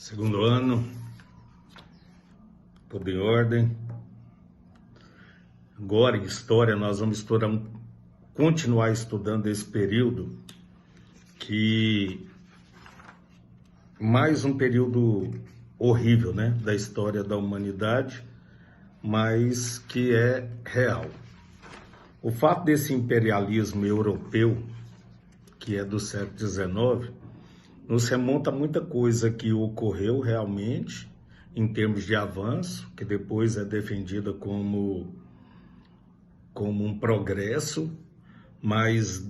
Segundo ano, tudo em ordem. Agora, em História, nós vamos continuar estudando esse período, que mais um período horrível, né, da história da humanidade, mas que é real. O fato desse imperialismo europeu, que é do século XIX, nos remonta a muita coisa que ocorreu realmente em termos de avanço, que depois é defendida como um progresso, mas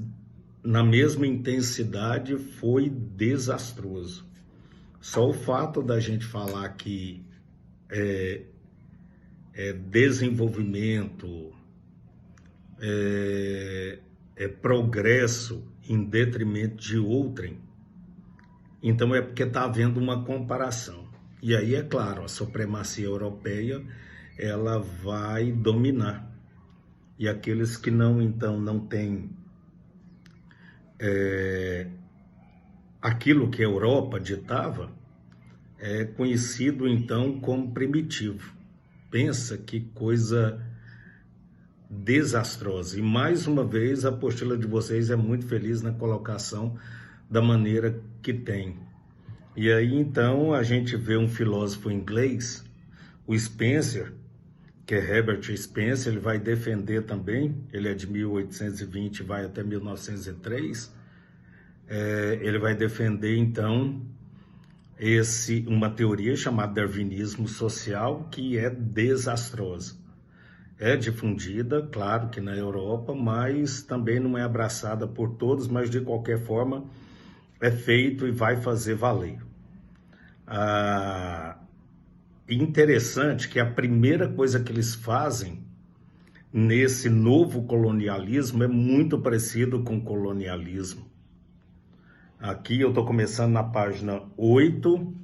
na mesma intensidade foi desastroso. Só o fato da gente falar que é desenvolvimento, é progresso em detrimento de outrem, então é porque está havendo uma comparação. E aí, é claro, a supremacia europeia ela vai dominar. E aqueles que não têm aquilo que a Europa ditava, é conhecido então como primitivo. Pensa que coisa desastrosa. E mais uma vez a apostila de vocês é muito feliz na colocação da maneira que tem. E aí então a gente vê um filósofo inglês, o Spencer, que é Herbert Spencer, ele vai defender também, ele é de 1820 e vai até 1903, ele vai defender então uma teoria chamada darwinismo social, que é desastrosa. É difundida, claro que na Europa, mas também não é abraçada por todos, mas de qualquer forma é feito e vai fazer valer. Interessante que a primeira coisa que eles fazem nesse novo colonialismo é muito parecido com o colonialismo. Aqui eu estou começando na página 8,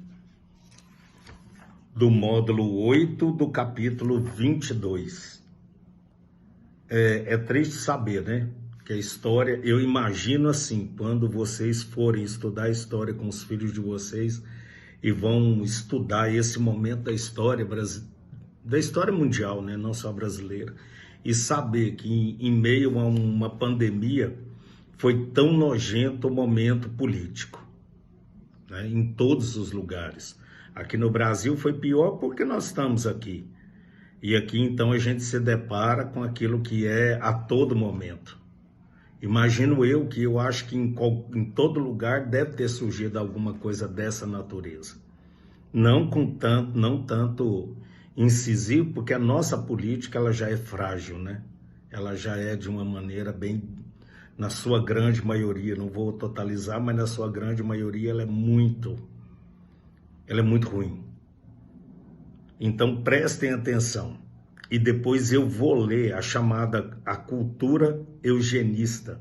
do módulo 8, do capítulo 22. É triste saber, né? Que a história, eu imagino assim, quando vocês forem estudar a história com os filhos de vocês e vão estudar esse momento da história mundial, né? Não só brasileira, e saber que em meio a uma pandemia foi tão nojento o momento político, né? Em todos os lugares. Aqui no Brasil foi pior porque nós estamos aqui. E aqui então a gente se depara com aquilo que é a todo momento. Imagino que eu acho que em todo lugar deve ter surgido alguma coisa dessa natureza. Não tanto incisivo, porque a nossa política ela já é frágil, né? Ela já é de uma maneira bem, na sua grande maioria, não vou totalizar, mas na sua grande maioria ela é muito ruim. Então prestem atenção. E depois eu vou ler a cultura eugenista.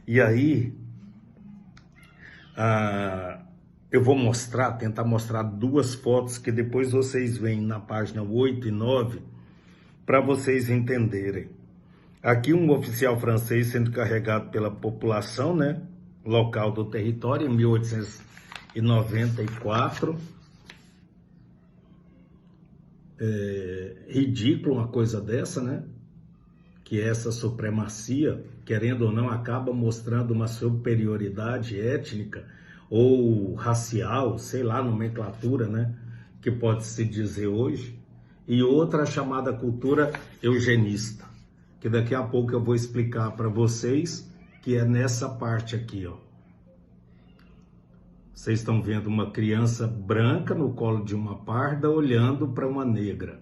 E aí, eu vou tentar mostrar duas fotos que depois vocês veem na página 8 e 9, para vocês entenderem. Aqui um oficial francês sendo carregado pela população, né, local do território, em 1894. Ridículo uma coisa dessa, né? Que essa supremacia, querendo ou não, acaba mostrando uma superioridade étnica ou racial, sei lá, nomenclatura, né? Que pode se dizer hoje. E outra chamada cultura eugenista, que daqui a pouco eu vou explicar para vocês, que é nessa parte aqui, ó. Vocês estão vendo uma criança branca no colo de uma parda olhando para uma negra.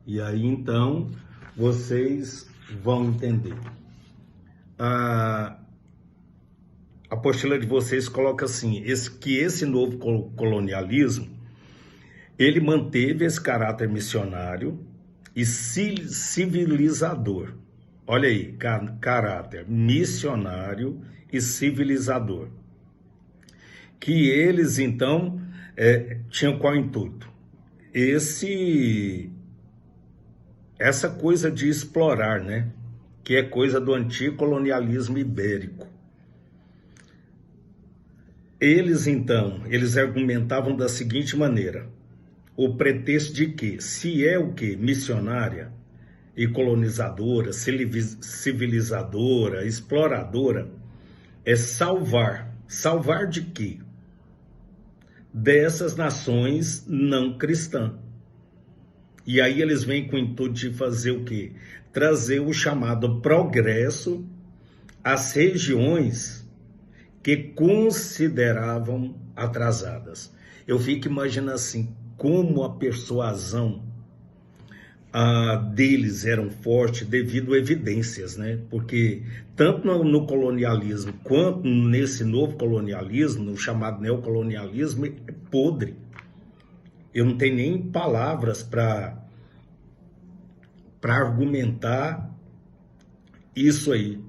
E aí, então, vocês vão entender. A apostila de vocês coloca assim, que esse novo colonialismo, ele manteve esse caráter missionário e civilizador. Olha aí, caráter missionário e civilizador. Que eles, então, tinham qual intuito? Essa coisa de explorar, né? Que é coisa do antigo colonialismo ibérico. Eles, então, eles argumentavam da seguinte maneira: o pretexto de que, se é o que? Missionária e colonizadora, civilizadora, exploradora, é salvar. Salvar de quê? Dessas nações não cristãs. E aí eles vêm com o intuito de fazer o quê? Trazer o chamado progresso às regiões que consideravam atrasadas. Eu fico imaginando assim, como a persuasão deles eram forte devido a evidências, né? Porque tanto no colonialismo quanto nesse novo colonialismo, no chamado neocolonialismo, é podre. Eu não tenho nem palavras para argumentar isso aí.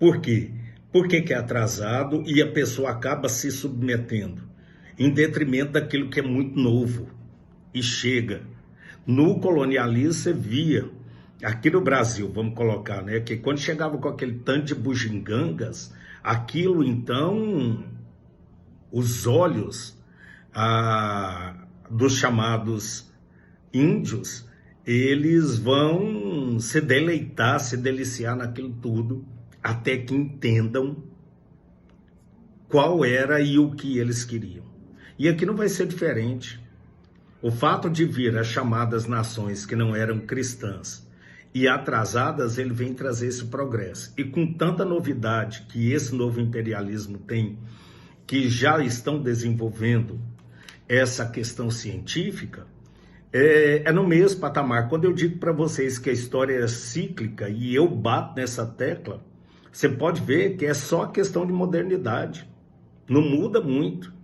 Por quê? Porque que é atrasado e a pessoa acaba se submetendo em detrimento daquilo que é muito novo e chega. No colonialismo você via, aqui no Brasil, vamos colocar, né, que quando chegava com aquele tanto de bugigangas, aquilo então, os olhos dos chamados índios, eles vão se deleitar, se deliciar naquilo tudo, até que entendam qual era e o que eles queriam. E aqui não vai ser diferente. O fato de vir as chamadas nações que não eram cristãs e atrasadas, ele vem trazer esse progresso. E com tanta novidade que esse novo imperialismo tem, que já estão desenvolvendo essa questão científica, é no mesmo patamar. Quando eu digo para vocês que a história é cíclica e eu bato nessa tecla, você pode ver que é só questão de modernidade. Não muda muito.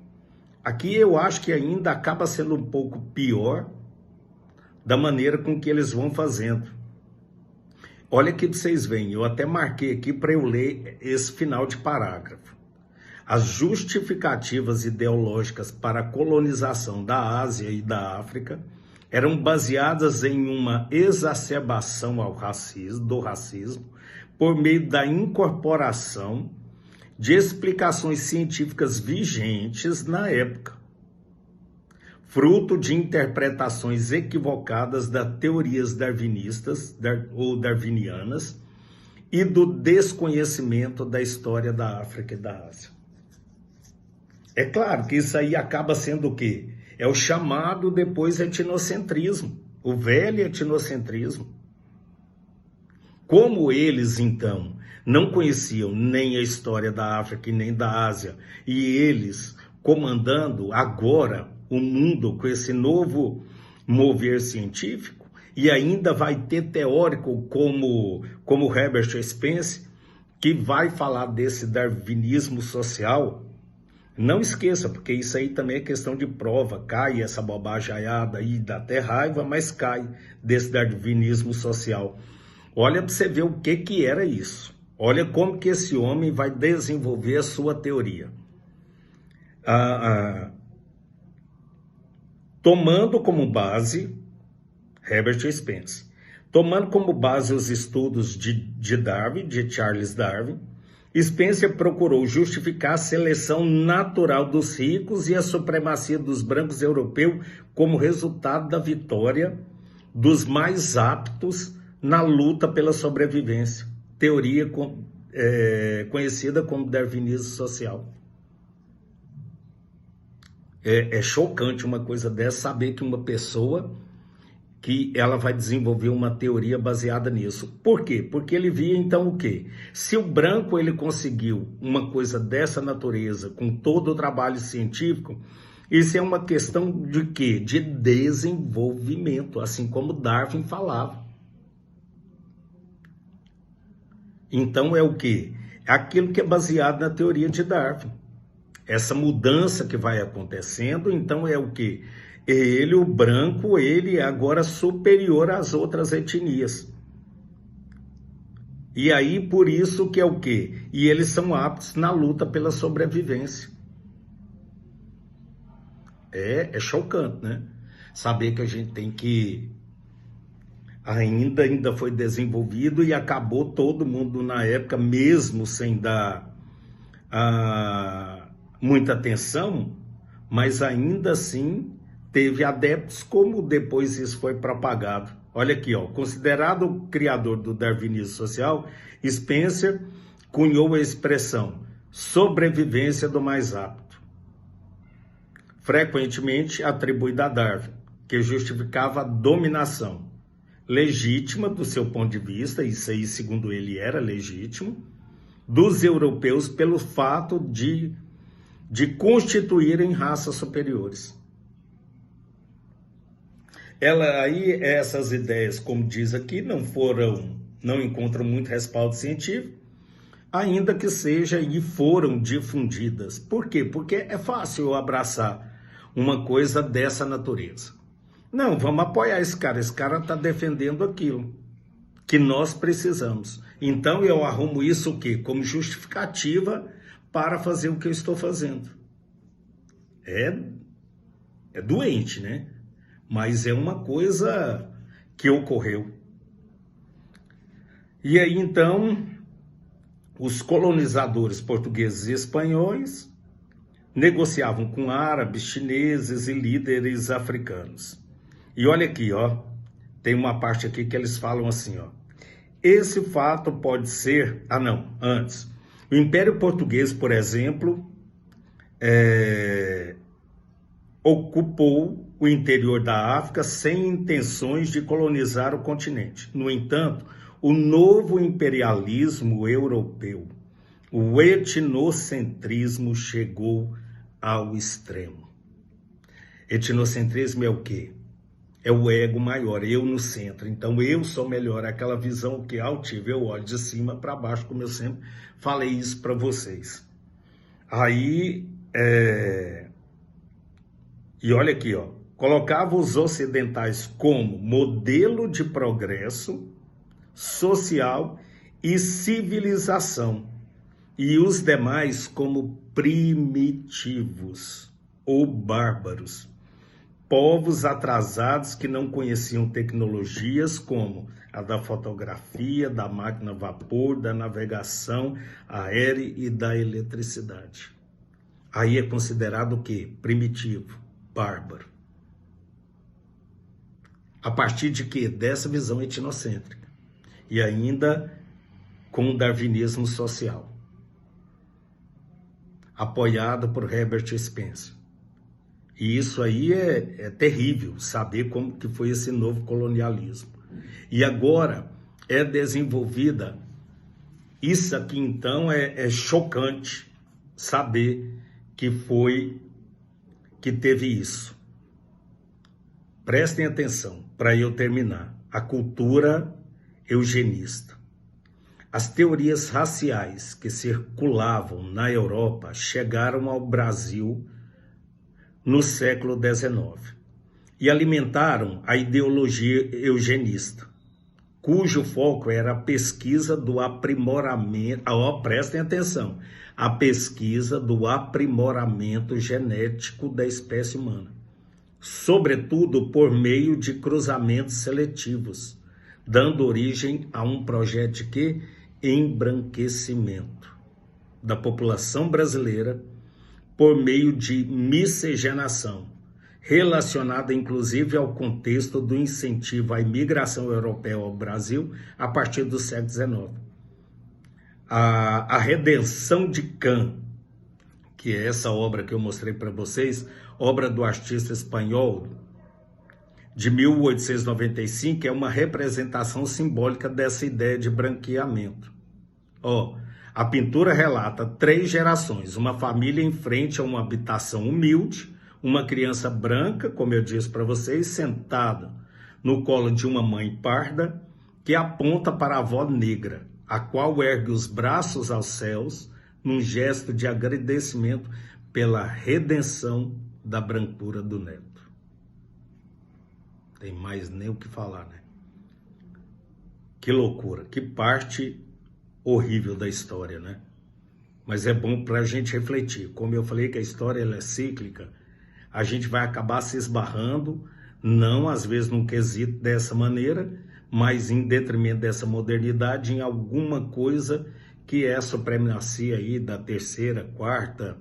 Aqui eu acho que ainda acaba sendo um pouco pior da maneira com que eles vão fazendo. Olha aqui para vocês verem, eu até marquei aqui para eu ler esse final de parágrafo. As justificativas ideológicas para a colonização da Ásia e da África eram baseadas em uma exacerbação do racismo por meio da incorporação de explicações científicas vigentes na época, fruto de interpretações equivocadas das teorias darwinistas ou darwinianas e do desconhecimento da história da África e da Ásia. É claro que isso aí acaba sendo o quê? É o chamado depois etnocentrismo, o velho etnocentrismo. Como eles, então, não conheciam nem a história da África e nem da Ásia, e eles comandando agora o mundo com esse novo mover científico, e ainda vai ter teórico como Herbert Spencer, que vai falar desse darwinismo social. Não esqueça, porque isso aí também é questão de prova, cai essa bobajaiada aí, dá até raiva, mas cai desse darwinismo social. Olha para você ver o que era isso. Olha como que esse homem vai desenvolver a sua teoria. Tomando como base, Herbert Spencer, tomando como base os estudos de Darwin, de Charles Darwin, Spencer procurou justificar a seleção natural dos ricos e a supremacia dos brancos europeus como resultado da vitória dos mais aptos na luta pela sobrevivência. Teoria conhecida como darwinismo social. É chocante uma coisa dessa, saber que uma pessoa que ela vai desenvolver uma teoria baseada nisso. Por quê? Porque ele via então o quê? Se o branco ele conseguiu uma coisa dessa natureza com todo o trabalho científico, isso é uma questão de quê? De desenvolvimento, assim como Darwin falava. Então é o quê? É aquilo que é baseado na teoria de Darwin. Essa mudança que vai acontecendo, então é o quê? Ele, o branco, ele é agora superior às outras etnias. E aí, por isso que é o quê? E eles são aptos na luta pela sobrevivência. É chocante, né? Saber que a gente tem que... Ainda foi desenvolvido e acabou todo mundo na época, mesmo sem dar muita atenção, mas ainda assim teve adeptos, como depois isso foi propagado. Olha aqui, ó, considerado o criador do darwinismo social, Spencer cunhou a expressão sobrevivência do mais apto, frequentemente atribuída a Darwin, que justificava a dominação legítima do seu ponto de vista, isso aí segundo ele era legítimo, dos europeus pelo fato de constituírem raças superiores. Essas ideias, como diz aqui, não encontram muito respaldo científico, ainda que seja e foram difundidas. Por quê? Porque é fácil eu abraçar uma coisa dessa natureza. Não, vamos apoiar esse cara está defendendo aquilo que nós precisamos. Então eu arrumo isso o quê? Como justificativa para fazer o que eu estou fazendo. É doente, né? Mas é uma coisa que ocorreu. E aí então, os colonizadores portugueses e espanhóis negociavam com árabes, chineses e líderes africanos. E olha aqui, ó, tem uma parte aqui que eles falam assim, ó. Esse fato pode ser... antes. O Império Português, por exemplo, ocupou o interior da África sem intenções de colonizar o continente. No entanto, o novo imperialismo europeu, o etnocentrismo, chegou ao extremo. Etnocentrismo é o quê? É o ego maior, eu no centro. Então eu sou melhor, aquela visão que altiva, eu olho de cima para baixo, como eu sempre falei isso para vocês. Aí, e olha aqui, ó, colocava os ocidentais como modelo de progresso social e civilização, e os demais como primitivos ou bárbaros. Povos atrasados que não conheciam tecnologias como a da fotografia, da máquina a vapor, da navegação aérea e da eletricidade. Aí é considerado o quê? Primitivo, bárbaro. A partir de quê? Dessa visão etnocêntrica. E ainda com o darwinismo social, apoiado por Herbert Spencer. E isso aí é terrível, saber como que foi esse novo colonialismo. E agora é desenvolvida, isso aqui então é chocante saber que teve isso. Prestem atenção, para eu terminar. A cultura eugenista. As teorias raciais que circulavam na Europa chegaram ao Brasil no século XIX e alimentaram a ideologia eugenista, cujo foco era a pesquisa do aprimoramento, prestem atenção, a pesquisa do aprimoramento genético da espécie humana, sobretudo por meio de cruzamentos seletivos, dando origem a um projeto de quê? Embranquecimento da população brasileira por meio de miscigenação, relacionada inclusive ao contexto do incentivo à imigração europeia ao Brasil a partir do século XIX. A Redenção de Can, que é essa obra que eu mostrei para vocês, obra do artista espanhol de 1895, é uma representação simbólica dessa ideia de branqueamento. A pintura relata 3 gerações, uma família em frente a uma habitação humilde, uma criança branca, como eu disse para vocês, sentada no colo de uma mãe parda, que aponta para a avó negra, a qual ergue os braços aos céus, num gesto de agradecimento pela redenção da brancura do neto. Tem mais nem o que falar, né? Que loucura, que parte horrível da história, né? Mas é bom para a gente refletir. Como eu falei que a história ela é cíclica, a gente vai acabar se esbarrando, não às vezes num quesito dessa maneira, mas em detrimento dessa modernidade, em alguma coisa que é a supremacia aí da terceira, quarta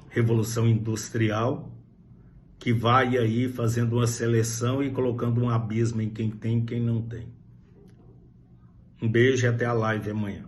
Revolução Industrial, que vai aí fazendo uma seleção e colocando um abismo em quem tem e quem não tem. Um beijo e até a live amanhã.